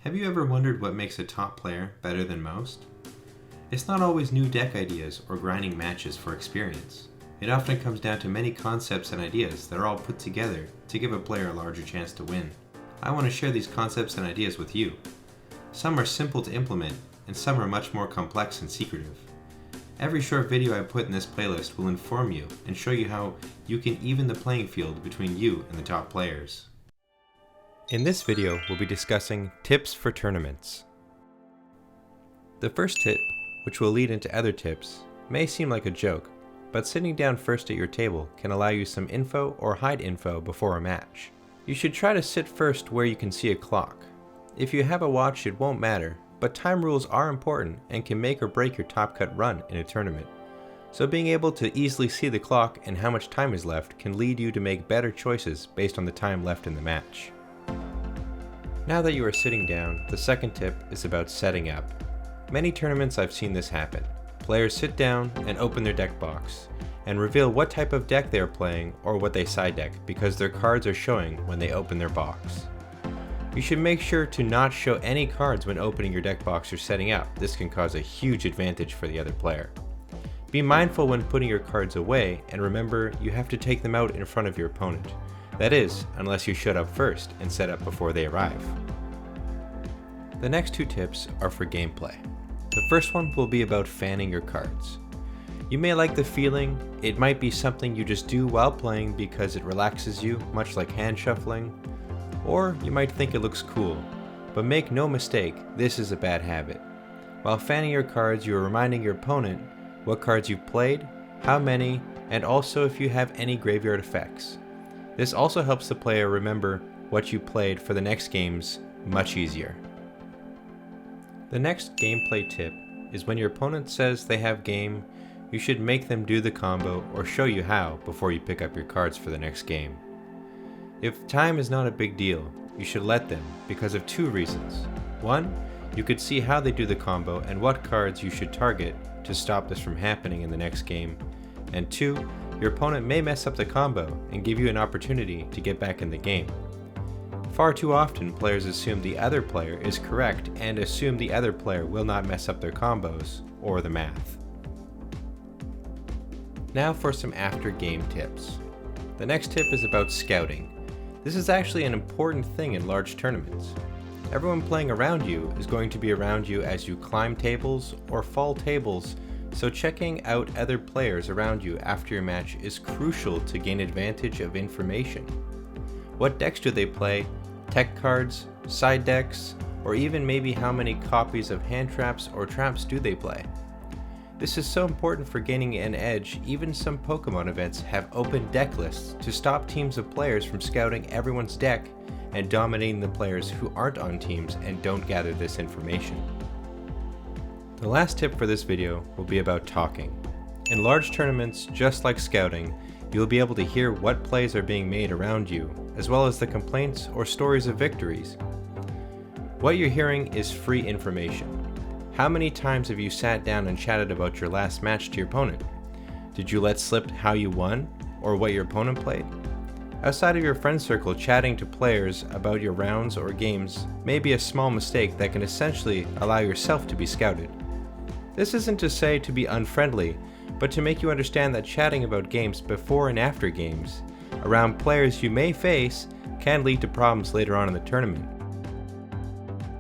Have you ever wondered what makes a top player better than most? It's not always new deck ideas or grinding matches for experience. It often comes down to many concepts and ideas that are all put together to give a player a larger chance to win. I want to share these concepts and ideas with you. Some are simple to implement, and some are much more complex and secretive. Every short video I put in this playlist will inform you and show you how you can even the playing field between you and the top players. In this video, we'll be discussing tips for tournaments. The first tip, which will lead into other tips, may seem like a joke, but sitting down first at your table can allow you some info or hide info before a match. You should try to sit first where you can see a clock. If you have a watch, it won't matter, but time rules are important and can make or break your top cut run in a tournament. So being able to easily see the clock and how much time is left can lead you to make better choices based on the time left in the match. Now that you are sitting down, the second tip is about setting up. Many tournaments I've seen this happen. Players sit down and open their deck box, and reveal what type of deck they are playing or what they side deck because their cards are showing when they open their box. You should make sure to not show any cards when opening your deck box or setting up. This can cause a huge advantage for the other player. Be mindful when putting your cards away, and remember you have to take them out in front of your opponent. That is, unless you shut up first and set up before they arrive. The next two tips are for gameplay. The first one will be about fanning your cards. You may like the feeling, it might be something you just do while playing because it relaxes you, much like hand shuffling, or you might think it looks cool, but make no mistake, this is a bad habit. While fanning your cards, you are reminding your opponent what cards you've played, how many, and also if you have any graveyard effects. This also helps the player remember what you played for the next games much easier. The next gameplay tip is when your opponent says they have game, you should make them do the combo or show you how before you pick up your cards for the next game. If time is not a big deal, you should let them because of two reasons. One, you could see how they do the combo and what cards you should target to stop this from happening in the next game. And two, your opponent may mess up the combo and give you an opportunity to get back in the game. Far too often, players assume the other player is correct and assume the other player will not mess up their combos or the math. Now for some after-game tips. The next tip is about scouting. This is actually an important thing in large tournaments. Everyone playing around you is going to be around you as you climb tables or fall tables, so checking out other players around you after your match is crucial to gain advantage of information. What decks do they play? Tech cards, side decks, or even maybe how many copies of hand traps or traps do they play? This is so important for gaining an edge. Even some Pokemon events have open deck lists to stop teams of players from scouting everyone's deck and dominating the players who aren't on teams and don't gather this information. The last tip for this video will be about talking. In large tournaments, just like scouting, you'll be able to hear what plays are being made around you, as well as the complaints or stories of victories. What you're hearing is free information. How many times have you sat down and chatted about your last match to your opponent? Did you let slip how you won, or what your opponent played? Outside of your friend circle, chatting to players about your rounds or games may be a small mistake that can essentially allow yourself to be scouted. This isn't to say to be unfriendly, but to make you understand that chatting about games before and after games, around players you may face, can lead to problems later on in the tournament.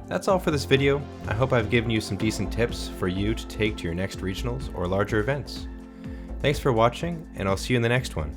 That's all for this video. I hope I've given you some decent tips for you to take to your next regionals or larger events. Thanks for watching, and I'll see you in the next one.